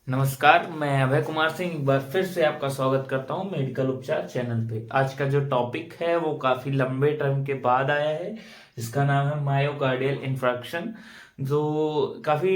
नमस्कार, मैं अभय कुमार सिंह एक बार फिर से आपका स्वागत करता हूं मेडिकल उपचार चैनल पे। आज का जो टॉपिक है वो काफ़ी लंबे टाइम के बाद आया है, जिसका नाम है मायोकार्डियल इन्फ्रैक्शन। जो काफ़ी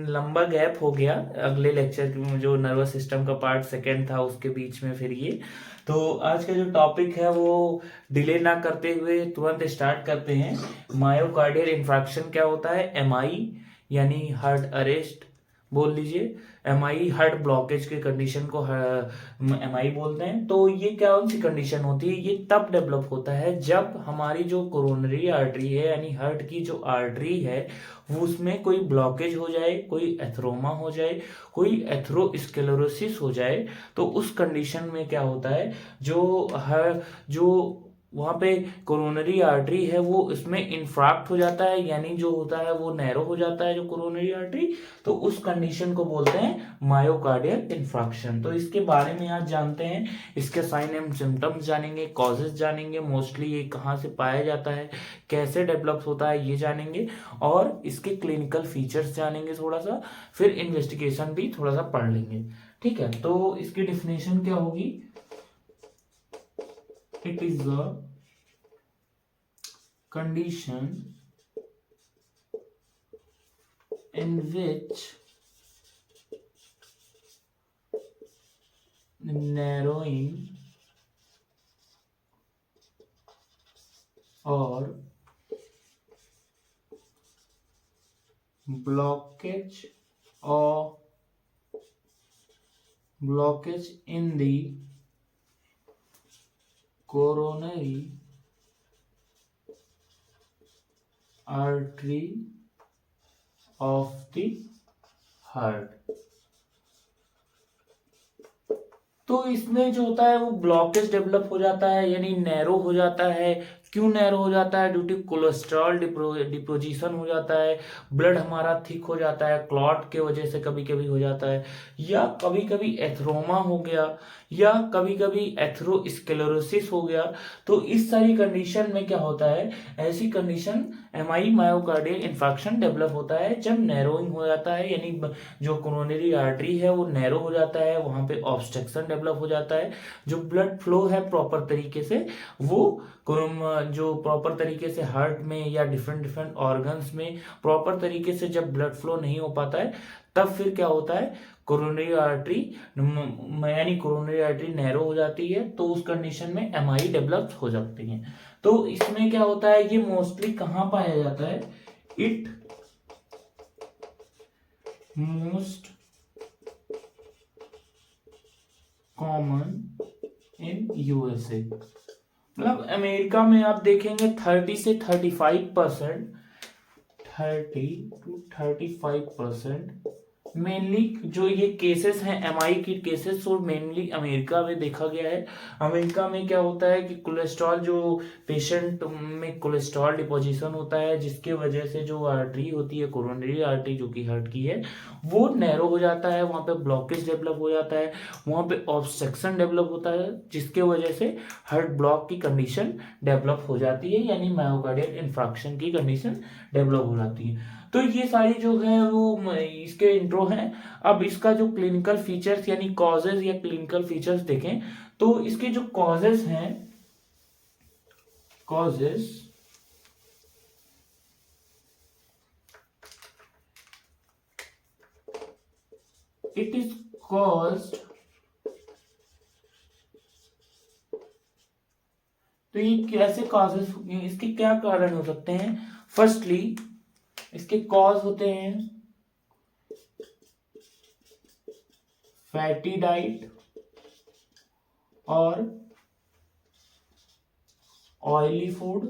लंबा गैप हो गया अगले लेक्चर में, जो नर्वस सिस्टम का पार्ट सेकेंड था उसके बीच में। फिर ये तो आज का जो टॉपिक है वो डिले ना करते हुए तुरंत स्टार्ट करते हैं। मायोकार्डियल इन्फ्रैक्शन क्या होता है? एमआई यानी हार्ट अरेस्ट बोल लीजिए। एमआई हार्ट ब्लॉकेज के कंडीशन को एमआई बोलते हैं। तो ये कौन सी कंडीशन होती है? ये तब डेवलप होता है जब हमारी जो कोरोनरी आर्टरी है यानी हार्ट की जो आर्टरी है वो उसमें कोई ब्लॉकेज हो जाए, कोई एथरोमा हो जाए, कोई एथरोस्क्लेरोसिस हो जाए। तो उस कंडीशन में क्या होता है, जो वहाँ पे कोरोनरी आर्टरी है वो इसमें इंफ्राक्ट हो जाता है, यानी जो होता है वो नैरो हो जाता है जो कोरोनरी आर्टरी। तो उस कंडीशन को बोलते हैं मायोकार्डियल इन्फ्रैक्शन। तो इसके बारे में आज जानते हैं, इसके साइन एंड सिम्टम्स जानेंगे, कॉजेज जानेंगे, मोस्टली ये कहाँ से पाया जाता है, कैसे डेवलप होता है ये जानेंगे, और इसके क्लिनिकल फीचर्स जानेंगे थोड़ा सा, फिर इन्वेस्टिगेशन भी थोड़ा सा पढ़ लेंगे। ठीक है, तो इसकी डिफिनेशन क्या होगी? It is a condition in which narrowing or blockage in the coronary artery of the heart। तो इसमें जो होता है वो ब्लॉकेज डेवलप हो जाता है, यानी नैरो हो जाता है। क्यों नैरो हो जाता है? ड्यू टू कोलेस्ट्रॉल डिपोजिशन हो जाता है, ब्लड हमारा थिक हो जाता है, क्लॉट के वजह से कभी कभी हो जाता है, या कभी कभी एथरोमा हो गया, या कभी कभी एथरोस्क्लेरोसिस हो गया। तो इस सारी कंडीशन में क्या होता है, ऐसी condition MI myocardial infection develop होता है जब नैरोइंग हो जाता है, यानी जो कोरोनरी आर्टरी है वो नैरो हो जाता है, वहां पे ऑब्स्ट्रक्शन डेवलप हो जाता है। जो ब्लड फ्लो है प्रॉपर तरीके से वो जो प्रॉपर तरीके से हार्ट में या डिफरेंट डिफरेंट ऑर्गन्स में प्रॉपर तरीके से जब ब्लड फ्लो नहीं हो पाता है, तब फिर क्या होता है, कोरोनरी आर्टरी यानी कोरोनरी आर्टरी नैरो हो जाती है। तो उस कंडीशन में एमआई डेवलप हो जाती है। तो इसमें क्या होता है, ये मोस्टली कहां पाया जाता है? It most common in USA. मतलब अमेरिका में आप देखेंगे 30 से 35%, 30 to 35% मेनली जो ये केसेस हैं एमआई की केसेस, और मेनली अमेरिका में देखा गया है। अमेरिका में क्या होता है कि कोलेस्ट्रॉल, जो पेशेंट में कोलेस्ट्रॉल डिपोजिशन होता है जिसके वजह से जो आर्टरी होती है, कोरोनरी आर्टरी जो कि हार्ट की है, वो नैरो हो जाता है, वहाँ पे ब्लॉकेज डेवलप हो जाता है, वहाँ पे ऑब्स्ट्रक्शन डेवलप होता है, जिसके वजह से हार्ट ब्लॉक की कंडीशन डेवलप हो जाती है, यानी मायोकार्डियल इन्फ्रैक्शन की कंडीशन डेवलप हो जाती है। तो ये सारी जो है वो इसके इंट्रो हैं। अब इसका जो क्लिनिकल फीचर्स यानी कॉजेज या क्लिनिकल फीचर्स देखें, तो इसके जो कॉजेज हैं, कॉजेज इट इज कॉज्ड, तो ये कैसे कॉजेज, इसके क्या कारण हो सकते हैं? फर्स्टली इसके कॉज होते हैं फैटी डाइट और oily food.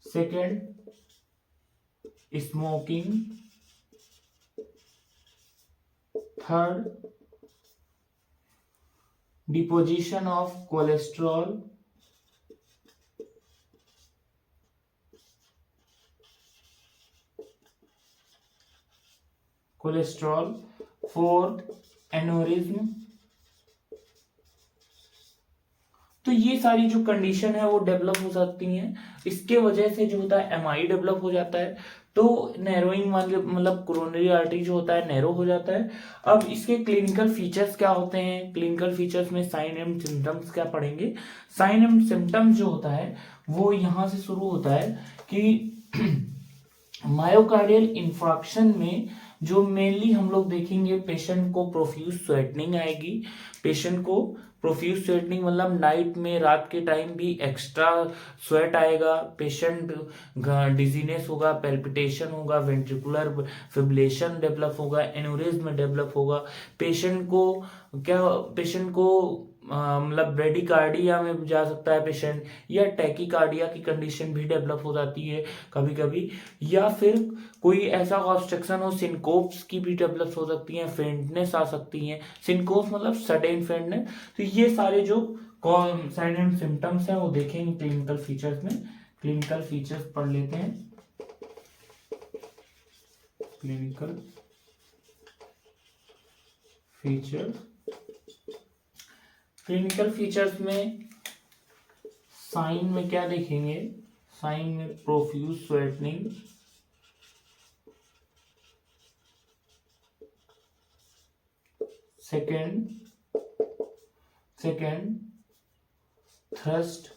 Second, smoking. Third, deposition of cholesterol. Fourth, aneurysm. तो ये सारी जो कंडीशन है वो डेवलप हो सकती हैं, इसके वजह से जो होता है एमआई डेवलप हो जाता है। तो नैरोइंग मतलब कोरोनरी आर्टरी जो होता है नैरो हो जाता है। अब इसके क्लिनिकल फीचर्स क्या होते हैं, क्लिनिकल फीचर्स में साइन एंड सिम्टम्स क्या पढ़ेंगे। साइन एंड सिम्टम्स जो होता है वो यहाँ से शुरू होता है कि मायोकार्डियल इंफ्रैक्शन में जो मेनली हम लोग देखेंगे, पेशेंट को प्रोफ्यूज स्वेटनिंग आएगी। पेशेंट को प्रोफ्यूज स्वेटनिंग मतलब नाइट में, रात के टाइम भी एक्स्ट्रा स्वेट आएगा। पेशेंट डिजीनेस होगा, पेल्पिटेशन होगा, वेंट्रिकुलर फिब्रिलेशन डेवलप होगा, एन्यूरिज्म डेवलप होगा। पेशेंट को मतलब ब्रेडिकार्डिया में जा सकता है पेशेंट, या टैकीकार्डिया की कंडीशन भी डेवलप हो जाती है कभी कभी, या फिर कोई ऐसा ऑब्स्ट्रक्शन हो, सिनकोप्स की भी डेवलप हो सकती है, फेंटनेस आ सकती है। सिनकोप्स मतलब सडन फेंटनेस। तो ये सारे जो साइन एंड सिम्टम्स हैं वो देखेंगे क्लिनिकल फीचर्स में। क्लिनिकल फीचर्स पढ़ लेते हैं। क्लिनिकल फीचर्स, क्लिनिकल फीचर्स में साइन में क्या देखेंगे, साइन में profuse sweating, second thirst,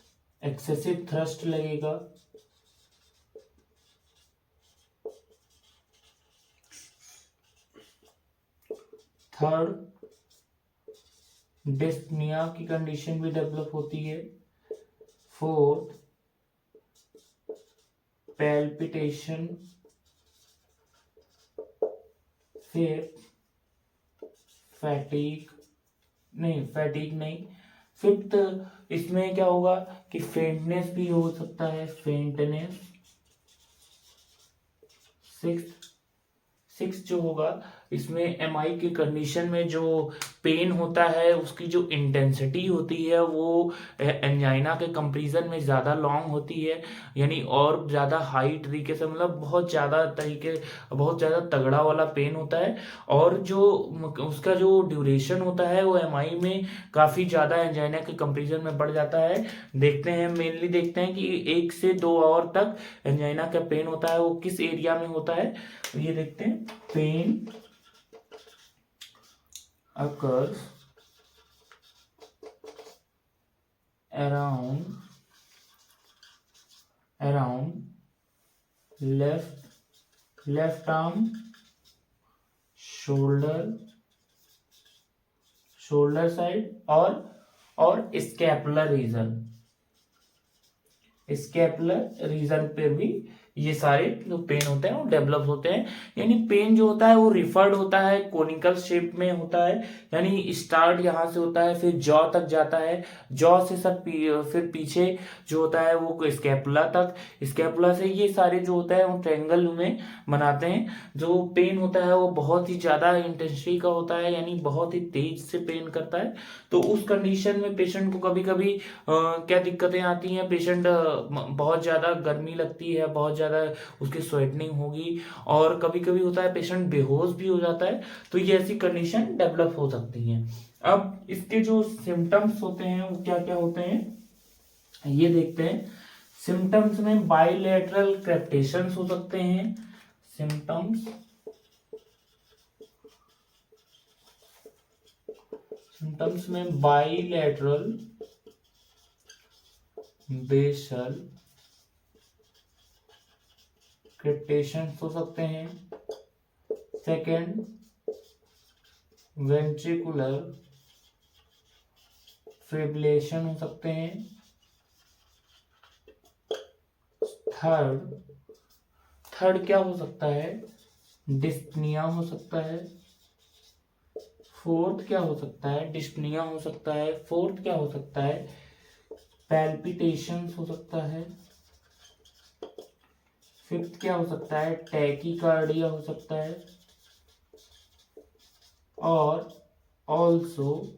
excessive thirst लगेगा। थर्ड, डिस्पनिया की कंडीशन भी डेवलप होती है। Fourth, palpitation. फिफ्थ, फैटीग नहीं। फिफ्थ, इसमें क्या होगा कि फेंटनेस भी हो सकता है, फेंटनेस। सिक्स जो होगा इसमें एमआई की कंडीशन में जो पेन होता है उसकी जो इंटेंसिटी होती है वो एंजाइना के कंपैरिजन में ज़्यादा लॉन्ग होती है, यानी और ज़्यादा हाई तरीके से, मतलब बहुत ज़्यादा तगड़ा वाला पेन होता है। और जो उसका जो ड्यूरेशन होता है वो एमआई में काफ़ी ज़्यादा एंजाइना के कंपैरिजन में बढ़ जाता है। मेनली देखते हैं कि 1 से 2 आवर तक एंजाइना का पेन होता है, वो किस एरिया में होता है ये देखते हैं। Pain occurs around left arm, shoulder side और स्कैपुलर रीजन पे भी ये सारे जो पेन होते हैं वो डेवलप होते हैं। यानी पेन जो होता है वो रिफर्ड होता है, कोनिकल शेप में होता है, यानी स्टार्ट यहाँ से होता है, फिर जॉ तक जाता है, जॉ से फिर पीछे जो होता है वो स्कैपुला तक, स्कैपुला से ये सारे जो होता है वो ट्रायंगल में बनाते हैं। जो पेन होता है वो बहुत ही ज़्यादा इंटेंसिटी का होता है, यानी बहुत ही तेज से पेन करता है। तो उस कंडीशन में पेशेंट को कभी कभी क्या दिक्कतें आती हैं, पेशेंट बहुत ज़्यादा गर्मी लगती है, बहुत ज़्यादा उसकी स्वेटनिंग होगी, और कभी कभी होता है पेशेंट बेहोश भी हो जाता है। तो ये ऐसी कंडीशन डेवलप हो सकती हैं। अब इसके जो सिम्टम्स होते हैं वो क्या क्या होते हैं ये देखते हैं। सिम्टम्स में बाइलेटरल क्रेप्टेशंस हो सकते हैं। सिम्टम्स में बाइलेटरल बेसल क्रिप्टेशंस हो सकते हैं। सेकेंड, वेंट्रिकुलर फिब्रिलेशन हो सकते हैं। थर्ड क्या हो सकता है, डिस्पनिया हो सकता है। फोर्थ क्या हो सकता है, डिस्पनिया हो सकता है। फोर्थ क्या हो सकता है, पैल्पिटेशंस हो सकता है। फिफ्थ क्या हो सकता है, टैकीकार्डिया हो सकता है, और ऑल्सो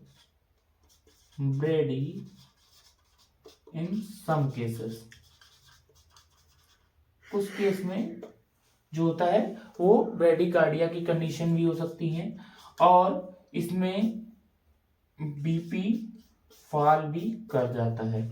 ब्रेडी इन सम केसेस। कुछ केस में जो होता है वो ब्रेडिकार्डिया की कंडीशन भी हो सकती है, और इसमें बीपी फॉल भी कर जाता है।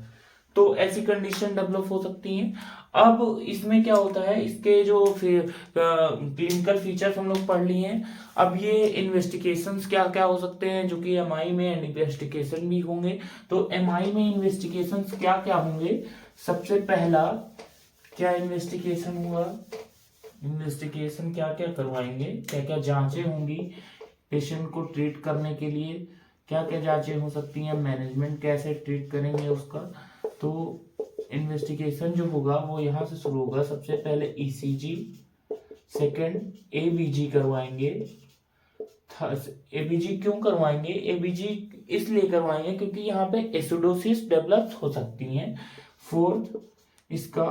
तो तो ऐसी कंडीशन डेवलप हो सकती है। अब इसमें क्या होता है, इसके जो फिर क्लिनिकल फीचर्स हम लोग पढ़ लिए हैं। अब ये इन्वेस्टिगेशंस क्या क्या हो सकते हैं जो कि एमआई में इन्वेस्टिगेशन भी होंगे। तो एमआई में इन्वेस्टिगेशंस क्या क्या होंगे, सबसे पहला क्या इन्वेस्टिगेशन हुआ, इन्वेस्टिगेशन क्या क्या करवाएंगे, क्या क्या जांचें होंगी पेशेंट को ट्रीट करने के लिए, क्या क्या जांचें हो सकती हैं, मैनेजमेंट कैसे ट्रीट करेंगे उसका। तो इन्वेस्टिगेशन जो होगा वो यहाँ से शुरू होगा। सबसे पहले ईसीजी, सेकंड एबीजी करवाएंगे। एबीजी क्यों करवाएंगे, एबीजी इसलिए करवाएंगे क्योंकि यहाँ पे एसिडोसिस डेवलप हो सकती है। फोर्थ, इसका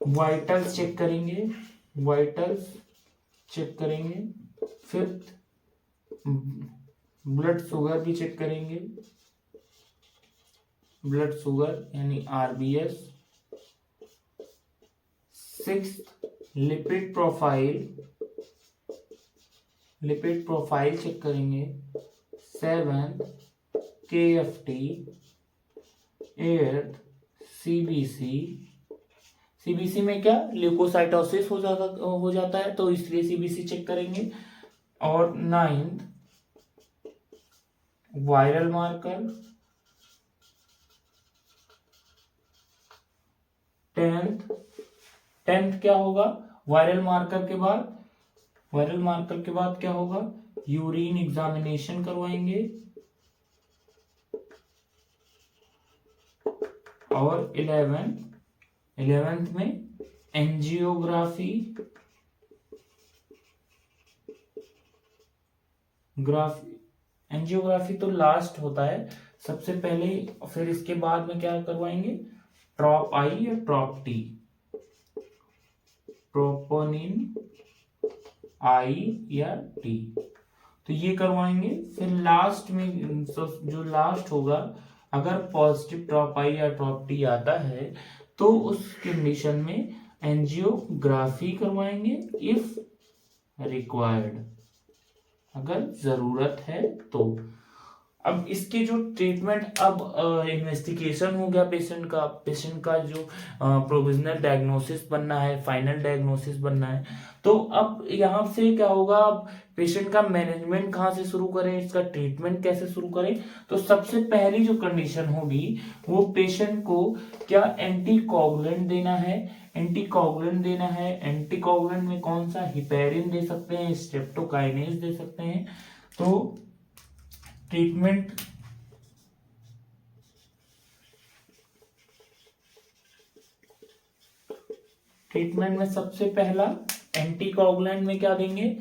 वाइटल्स चेक करेंगे, वाइटल्स चेक करेंगे। फिफ्थ, ब्लड शुगर भी चेक करेंगे, ब्लड शुगर यानी RBS. Sixth, lipid profile, lipid profile check करेंगे। Seventh, KFT. Eighth, CBC. CBC में क्या ल्यूकोसाइटोसिस हो जाता है, तो इसलिए सीबीसी चेक करेंगे। और ninth, viral marker. Tenth, tenth क्या होगा, वायरल मार्कर के बाद, वायरल मार्कर के बाद क्या होगा, यूरिन एग्जामिनेशन करवाएंगे। और इलेवेंथ में एंजियोग्राफी, एंजियोग्राफी तो लास्ट होता है सबसे पहले। फिर इसके बाद में क्या करवाएंगे, ट्रॉप आई या ट्रॉप टी, ट्रोपोनिन आई या टी, तो ये करवाएंगे। फिर लास्ट में जो लास्ट होगा, अगर पॉजिटिव ट्रॉप आई या ट्रॉप टी आता है तो उस कंडीशन में एंजियोग्राफी करवाएंगे इफ रिक्वायर्ड, अगर जरूरत है तो। अब इसके जो ट्रीटमेंट, अब इन्वेस्टिगेशन हो गया पेशेंट का जो प्रोविजनल डायग्नोसिस बनना है, फाइनल डायग्नोसिस बनना है। तो अब यहाँ से क्या होगा, अब पेशेंट का मैनेजमेंट कहाँ से शुरू करें, इसका ट्रीटमेंट कैसे शुरू करें। तो सबसे पहली जो कंडीशन होगी वो पेशेंट को क्या एंटीकोगुलेंट देना है, एंटीकोगुलेंट देना है। एंटीकोगुलेंट में कौन सा, हिपेरिन दे सकते हैं, स्ट्रेप्टोकाइनेस दे सकते हैं। तो ट्रीटमेंट, ट्रीटमेंट में सबसे पहला एंटीकोगुलेंट में क्या देंगे,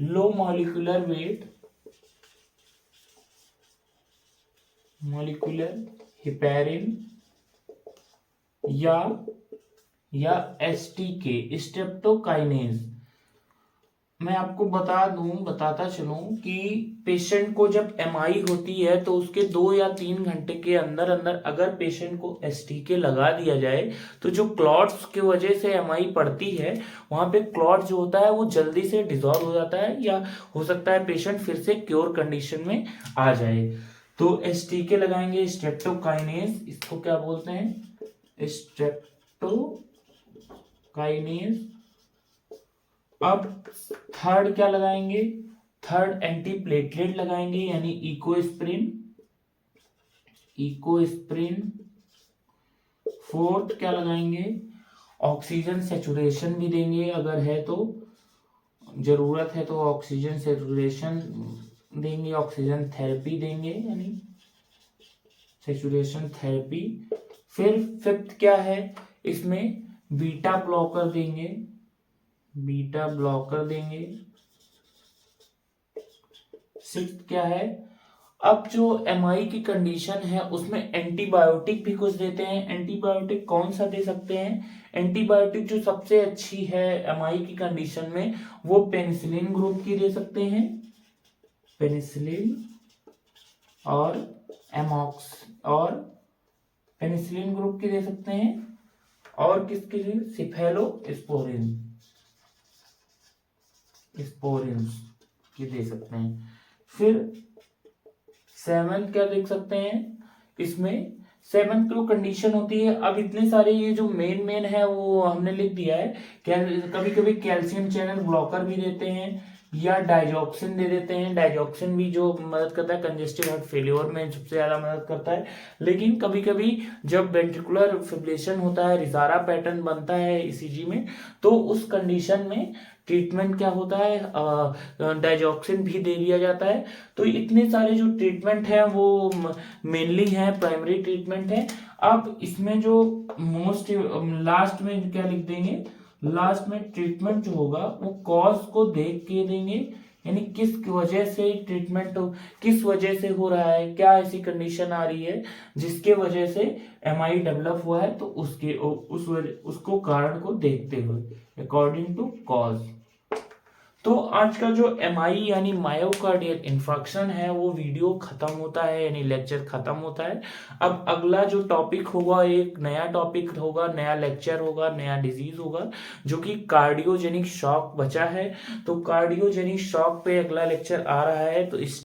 low molecular weight, molecular heparin या एसटीके, स्ट्रेप्टोकाइनेस। मैं आपको बताता चलूं कि पेशेंट को जब एमआई होती है तो उसके 2 या 3 घंटे के अंदर अंदर अगर पेशेंट को एसटीके लगा दिया जाए तो जो क्लॉट्स की वजह से एमआई पड़ती है, वहां पे क्लॉट जो होता है वो जल्दी से डिसॉल्व हो जाता है, या हो सकता है पेशेंट फिर से क्योर कंडीशन में आ जाए। तो एसटीके लगाएंगे, स्ट्रेप्टोकाइनेस, इसको क्या बोलते हैं, स्ट्रेप्टोकाइनेस। अब थर्ड क्या लगाएंगे, थर्ड एंटी प्लेटलेट लगाएंगे यानी इकोस्प्रिन, इकोस्प्रिन। फोर्थ क्या लगाएंगे, ऑक्सीजन सेचुरेशन भी देंगे, अगर है तो जरूरत है तो ऑक्सीजन सेचुरेशन देंगे, ऑक्सीजन थेरेपी देंगे यानी सेचुरेशन थेरेपी। फिर फिफ्थ क्या है, इसमें बीटा ब्लॉकर देंगे, बीटा ब्लॉकर देंगे। सिक्स्थ क्या है, अब जो एमआई की कंडीशन है उसमें एंटीबायोटिक भी कुछ देते हैं। एंटीबायोटिक कौन सा दे सकते हैं, एंटीबायोटिक जो सबसे अच्छी है एमआई की कंडीशन में वो पेनिसिलिन ग्रुप की दे सकते हैं, पेनिसिलिन और एमॉक्स, और पेनिसिलिन ग्रुप की दे सकते हैं। और किसके लिए, सिफेलोस्पोरिन, स्पोरिन्स की दे सकते हैं। फिर सेवेंथ क्या देख सकते हैं, इसमें सेवन जो कंडीशन होती है, अब इतने सारे ये जो मेन है वो हमने लिख दिया है। कभी कभी कैल्शियम चैनल ब्लॉकर भी देते हैं या डाइजॉक्सिन दे देते हैं। डाइजॉक्सिन भी जो मदद करता है कंजेस्टिव हार्ट फेल्योर में सबसे ज्यादा मदद करता है। लेकिन कभी कभी जब वेंट्रिकुलर फिब्रिलेशन होता है, रिसारा पैटर्न बनता है ईसीजी में, तो उस कंडीशन में ट्रीटमेंट क्या होता है, डाइजॉक्सिन भी दे दिया जाता है। तो इतने सारे जो ट्रीटमेंट है वो मेनली है प्राइमरी ट्रीटमेंट है। अब इसमें जो मोस्ट लास्ट में क्या लिख देंगे, लास्ट में ट्रीटमेंट जो होगा वो कॉज को देख के देंगे, यानी किस वजह से ट्रीटमेंट किस वजह से हो रहा है, क्या ऐसी कंडीशन आ रही है जिसके वजह से एमआई डेवलप हुआ है, तो उसके उसको कारण को देखते हुए अकॉर्डिंग टू कॉज। तो आज का जो एमआई यानी मायोकार्डियल इंफ्रैक्शन है वो वीडियो खत्म होता है, यानी लेक्चर खत्म होता है। अब अगला जो टॉपिक होगा एक नया टॉपिक होगा, नया लेक्चर होगा, नया डिजीज होगा जो कि कार्डियोजेनिक शॉक बचा है। तो कार्डियोजेनिक शॉक पे अगला लेक्चर आ रहा है। तो इस